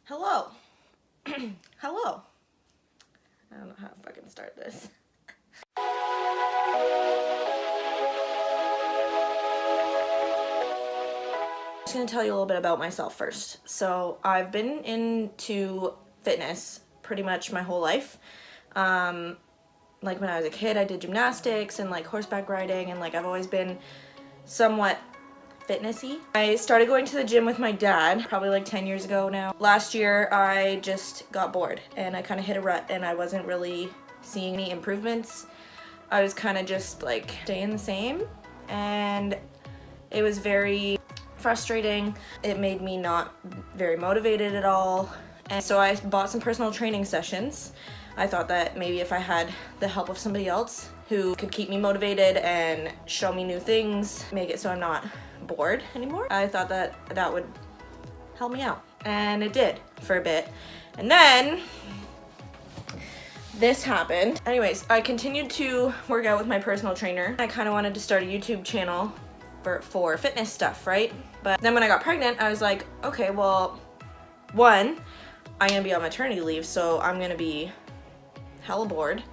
Hello. Hello. I don't know how to fucking start this. I'm just gonna tell you a little bit about myself first. So I've been into fitness pretty much my whole life. Like when I was a kid, I did gymnastics and like horseback riding, and like I've always been somewhat fitnessy. I started going to the gym with my dad probably like 10 years ago now. Last year I just got bored and I kind of hit a rut and I wasn't really seeing any improvements. I was kind of just like staying the same, and it was very frustrating. It made me not very motivated at all. And so I bought some personal training sessions. I thought that maybe if I had the help of somebody else who could keep me motivated and show me new things, make it so I'm not bored anymore, I thought that that would help me out. And it did for a bit. And then this happened. Anyways, I continued to work out with my personal trainer. I kind of wanted to start a YouTube channel for fitness stuff, right? But then when I got pregnant, I was like, okay, well, one, I'm gonna be on maternity leave, so I'm gonna be hella bored,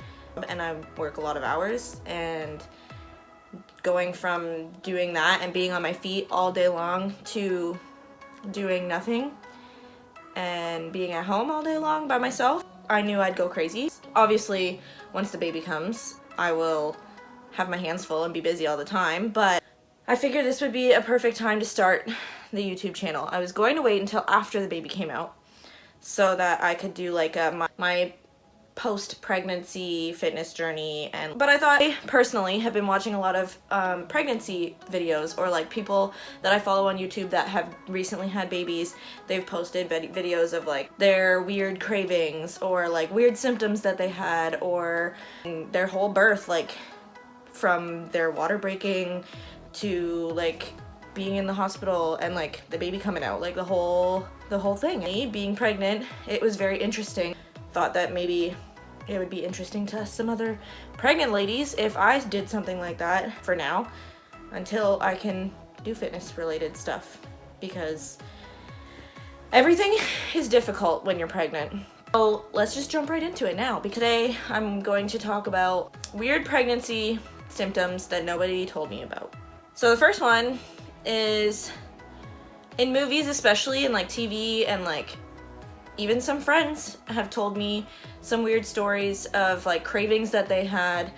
and I work a lot of hours, and going from doing that and being on my feet all day long to doing nothing and being at home all day long by myself, I knew I'd go crazy. Obviously, once the baby comes, I will have my hands full and be busy all the time, but I figured this would be a perfect time to start the YouTube channel. I was going to wait until after the baby came out so that I could do like my post-pregnancy fitness journey, but I thought, I personally have been watching a lot of pregnancy videos, or like people that I follow on YouTube that have recently had babies. They've posted videos of like their weird cravings or like weird symptoms that they had, or their whole birth, like from their water breaking to like being in the hospital and like the baby coming out, like the whole thing. Me being pregnant, it was very interesting. Thought that maybe it would be interesting to some other pregnant ladies if I did something like that for now, until I can do fitness related stuff, because everything is difficult when you're pregnant. So let's just jump right into it now, because today I'm going to talk about weird pregnancy symptoms that nobody told me about. So the first one is, in movies especially, and like TV, and like even some friends have told me some weird stories of like cravings that they had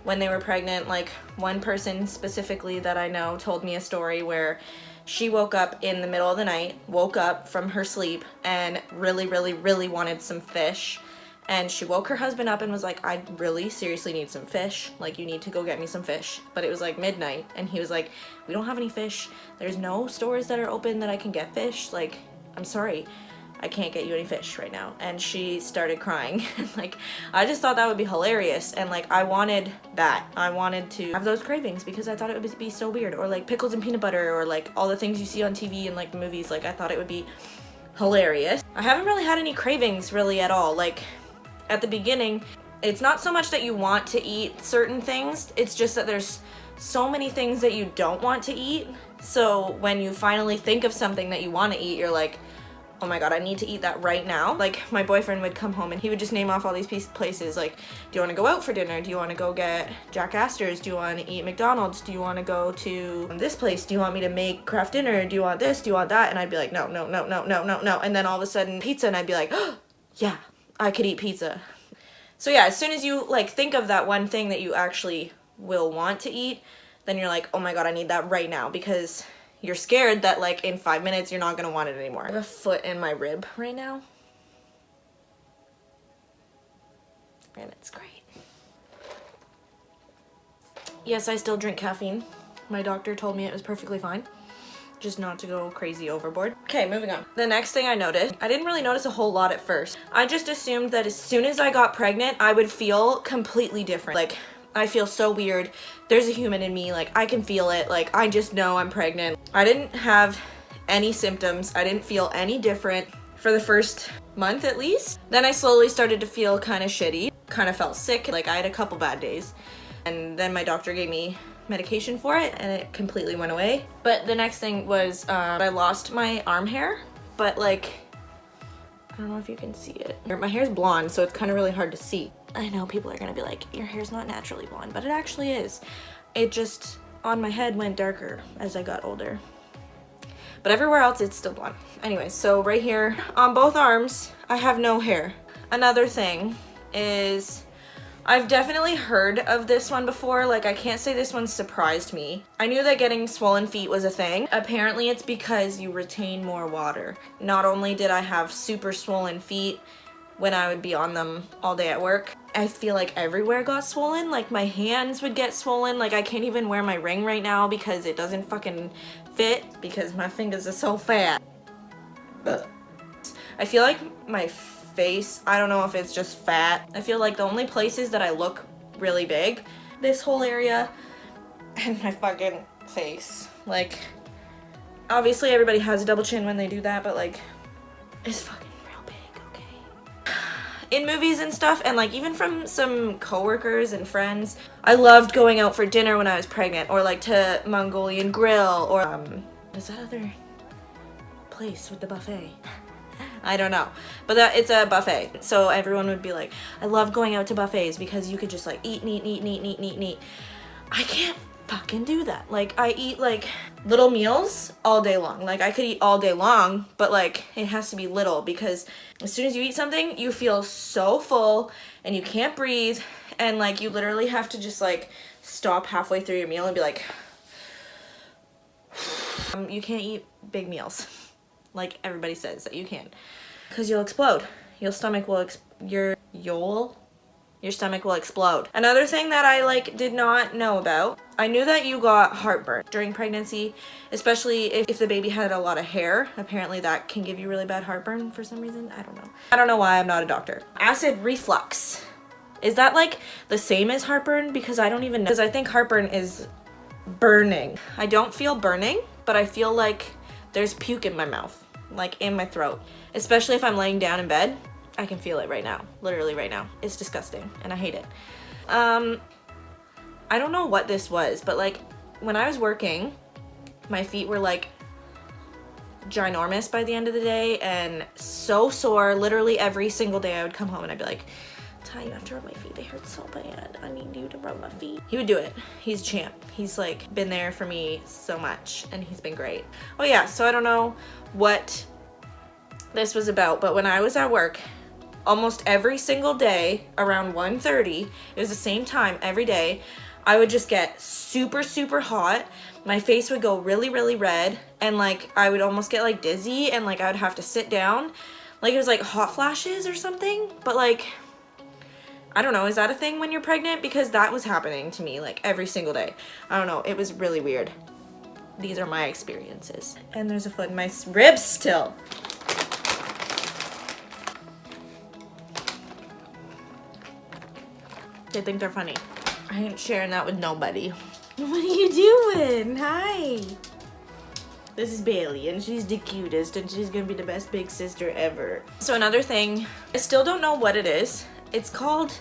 when they were pregnant. Like one person specifically that I know told me a story where she woke up in the middle of the night, woke up from her sleep and really wanted some fish. And she woke her husband up and was like, I really seriously need some fish. Like, you need to go get me some fish. But it was like midnight and he was like, we don't have any fish. There's no stores that are open that I can get fish. Like, I'm sorry, I can't get you any fish right now. And she started crying. Like, I just thought that would be hilarious. And like, I wanted that. I wanted to have those cravings because I thought it would be so weird. Or like pickles and peanut butter, or like all the things you see on TV and like movies. Like, I thought it would be hilarious. I haven't really had any cravings really at all. Like, at the beginning, it's not so much that you want to eat certain things, it's just that there's so many things that you don't want to eat. So when you finally think of something that you want to eat, you're like, oh my god, I need to eat that right now. Like, my boyfriend would come home and he would just name off all these places, like, do you want to go out for dinner? Do you want to go get Jack Astor's? Do you want to eat McDonald's? Do you want to go to this place? Do you want me to make craft dinner? Do you want this? Do you want that? And I'd be like, no. And then all of a sudden, pizza, and I'd be like, oh, yeah, I could eat pizza. So yeah, as soon as you like think of that one thing that you actually will want to eat, then you're like, oh my god, I need that right now, because you're scared that like in 5 minutes you're not gonna want it anymore. I have a foot in my rib right now, and it's great. Yes, I still drink caffeine. My doctor told me it was perfectly fine, just not to go crazy overboard. Okay, moving on. The next thing I noticed, I didn't really notice a whole lot at first. I just assumed that as soon as I got pregnant, I would feel completely different. Like, I feel so weird. There's a human in me, like I can feel it. Like, I just know I'm pregnant. I didn't have any symptoms. I didn't feel any different for the first month at least. Then I slowly started to feel kind of shitty, kind of felt sick. Like, I had a couple bad days. And then my doctor gave me medication for it and it completely went away. But the next thing was I lost my arm hair, but like I don't know if you can see it. My hair's blonde, so it's kind of really hard to see. I know people are gonna be like, your hair's not naturally blonde, but it actually is. It just, on my head, went darker as I got older. But everywhere else, it's still blonde. Anyway, so right here, on both arms, I have no hair. Another thing is, I've definitely heard of this one before. Like, I can't say this one surprised me. I knew that getting swollen feet was a thing. Apparently it's because you retain more water. Not only did I have super swollen feet when I would be on them all day at work, I feel like everywhere got swollen. Like, my hands would get swollen. Like, I can't even wear my ring right now because it doesn't fucking fit because my fingers are so fat. Ugh. I feel like my face, I don't know if it's just fat. I feel like the only places that I look really big, this whole area and my fucking face. Like, obviously everybody has a double chin when they do that, but like, it's fucking real big, okay? In movies and stuff, and like even from some coworkers and friends, I loved going out for dinner when I was pregnant, or like to Mongolian Grill, or is that other place with the buffet? I don't know, but it's a buffet, so everyone would be like, I love going out to buffets because you could just like eat. I can't fucking do that. Like, I eat like little meals all day long. Like, I could eat all day long, but like it has to be little, because as soon as you eat something, you feel so full and you can't breathe, and like you literally have to just like stop halfway through your meal and be like, you can't eat big meals like everybody says that you can, because you'll explode. Your stomach will your stomach will explode. Another thing that I like did not know about, I knew that you got heartburn during pregnancy, especially if the baby had a lot of hair. Apparently that can give you really bad heartburn for some reason. I don't know why, I'm not a doctor. Acid reflux, is that like the same as heartburn? Because I don't even know, because I think heartburn is burning. I don't feel burning, but I feel like there's puke in my mouth, like in my throat, especially if I'm laying down in bed. I can feel it right now, literally right now. It's disgusting and I hate it. I don't know what this was, but like when I was working, my feet were like ginormous by the end of the day and so sore. Literally every single day I would come home and I'd be like, Ty, you have to rub my feet, they hurt so bad. I need you to rub my feet. He would do it. He's a champ. He's like been there for me so much and he's been great. Oh yeah, so I don't know what this was about, but when I was at work, almost every single day around 1:30, it was the same time every day, I would just get super hot. My face would go really red, and like I would almost get like dizzy, and like I would have to sit down. Like it was like hot flashes or something. But like, I don't know, is that a thing when you're pregnant? Because that was happening to me like every single day. I don't know, it was really weird. These are my experiences. And there's a foot in my ribs still. They think they're funny. I ain't sharing that with nobody. What are you doing? Hi. This is Bailey and she's the cutest and she's gonna be the best big sister ever. So another thing, I still don't know what it is. It's called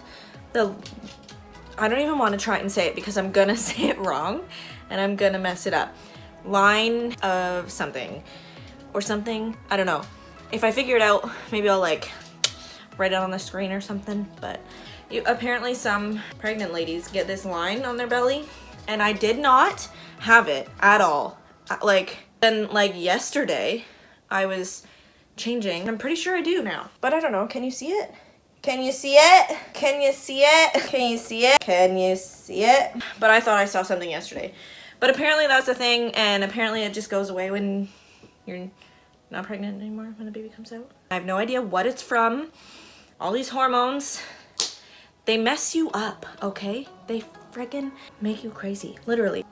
I don't even want to try and say it because I'm gonna say it wrong and I'm gonna mess it up. Line of something or something. I don't know. If I figure it out, maybe I'll like write it on the screen or something, but apparently some pregnant ladies get this line on their belly and I did not have it at all. Like, then like yesterday I was changing. I'm pretty sure I do now, but I don't know. Can you see it? Can you see it? Can you see it? Can you see it? Can you see it? But I thought I saw something yesterday. But apparently that's a thing, and apparently it just goes away when you're not pregnant anymore, when the baby comes out. I have no idea what it's from. All these hormones, they mess you up, okay? They friggin' make you crazy, literally.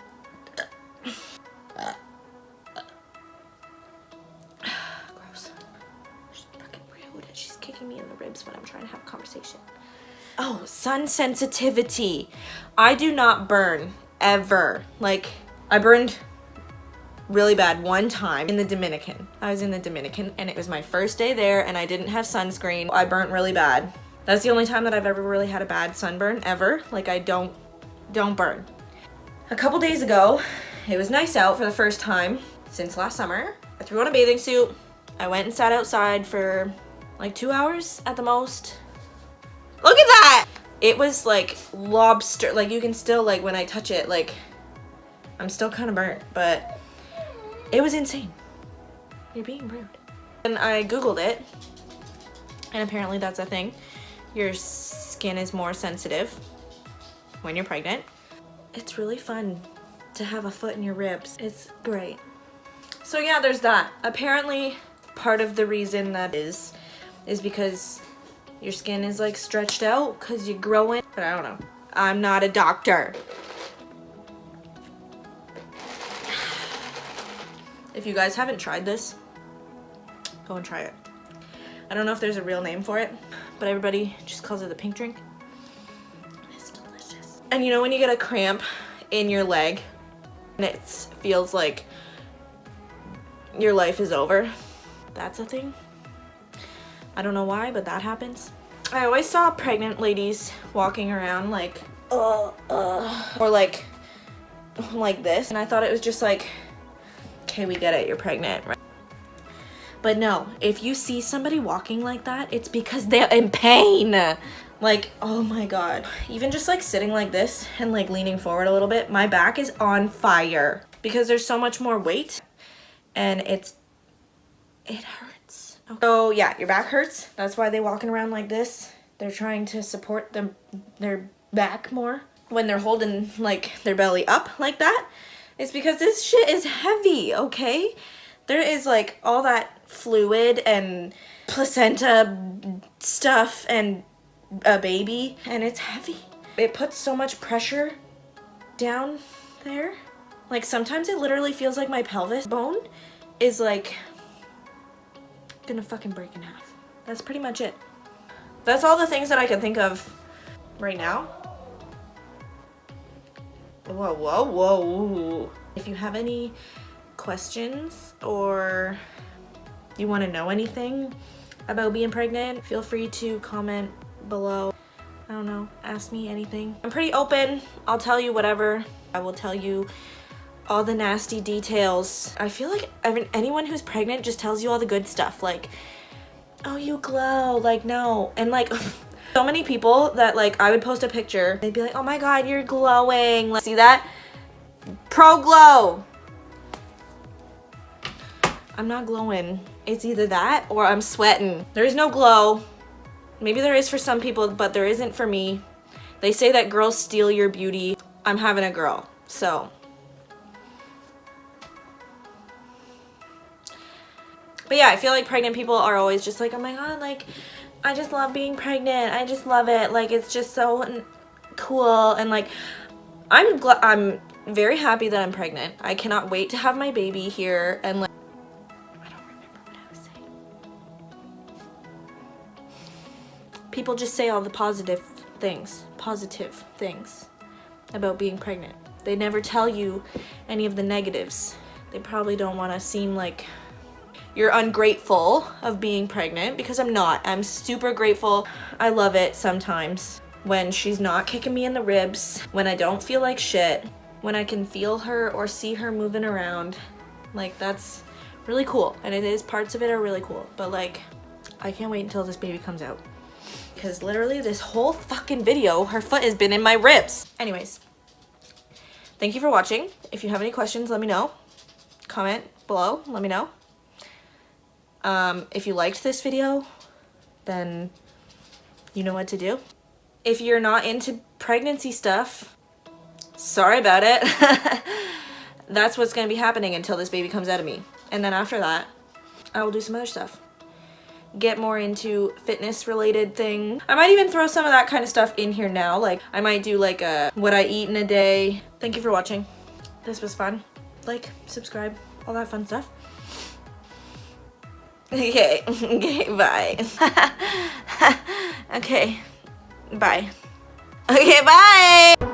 Gross. She's fucking rude. She's kicking me in the ribs when I'm trying to have a conversation. Oh, sun sensitivity. I do not burn, ever. Like, I burned really bad one time in the Dominican. I was in the Dominican and it was my first day there and I didn't have sunscreen. I burnt really bad. That's the only time that I've ever really had a bad sunburn, ever. Like, I don't burn. A couple days ago, it was nice out for the first time since last summer. I threw on a bathing suit. I went and sat outside for like 2 hours at the most. Look at that! It was like lobster, like you can still, like when I touch it, like I'm still kind of burnt, but it was insane. You're being rude. And I Googled it, and apparently that's a thing. Your skin is more sensitive when you're pregnant. It's really fun to have a foot in your ribs. It's great. So yeah, there's that. Apparently part of the reason that is because your skin is like stretched out because you're growing, but I don't know. I'm not a doctor. If you guys haven't tried this, go and try it. I don't know if there's a real name for it, but everybody just calls it the pink drink. It's delicious. And you know when you get a cramp in your leg and it feels like your life is over? That's a thing. I don't know why, but that happens. I always saw pregnant ladies walking around like, or like this, and I thought it was just like, okay, we get it, you're pregnant, right? But no, if you see somebody walking like that, it's because they're in pain. Like, oh my God. Even just like sitting like this and like leaning forward a little bit, my back is on fire because there's so much more weight and it hurts. Okay. So yeah, your back hurts. That's why they're walking around like this. They're trying to support their back more. When they're holding like their belly up like that, it's because this shit is heavy, okay? There is like all that fluid and placenta stuff and a baby, and it's heavy. It puts so much pressure down there. Like sometimes it literally feels like my pelvis bone is like gonna fucking break in half. That's pretty much it. That's all the things that I can think of right now. Whoa, whoa, whoa. If you have any questions or you want to know anything about being pregnant, feel free to comment below. I don't know, ask me anything. I'm pretty open. I'll tell you whatever. I will tell you all the nasty details. I feel like anyone who's pregnant just tells you all the good stuff, like, oh, you glow, like, no. And like so many people that like I would post a picture, they'd be like, oh my God, you're glowing, like, see that? Pro glow. I'm not glowing. It's either that or I'm sweating. There is no glow. Maybe there is for some people, but there isn't for me. They say that girls steal your beauty. I'm having a girl, so. But yeah, I feel like pregnant people are always just like, oh my God, like, I just love being pregnant. I just love it. Like, it's just so cool. And like, I'm very happy that I'm pregnant. I cannot wait to have my baby here. And like, I don't remember what I was saying. People just say all the positive things about being pregnant. They never tell you any of the negatives. They probably don't want to seem like you're ungrateful of being pregnant, because I'm not. I'm super grateful. I love it sometimes when she's not kicking me in the ribs, when I don't feel like shit, when I can feel her or see her moving around. Like, that's really cool. And it is, parts of it are really cool. But like, I can't wait until this baby comes out, because literally this whole fucking video, her foot has been in my ribs. Anyways, thank you for watching. If you have any questions, let me know. Comment below, let me know. If you liked this video, then you know what to do. If you're not into pregnancy stuff, sorry about it. That's what's gonna be happening until this baby comes out of me. And then after that, I will do some other stuff. Get more into fitness related things. I might even throw some of that kind of stuff in here now. Like, I might do like a what I eat in a day. Thank you for watching. This was fun. Like, subscribe, all that fun stuff. Okay, okay, bye. Okay, bye. Okay, bye!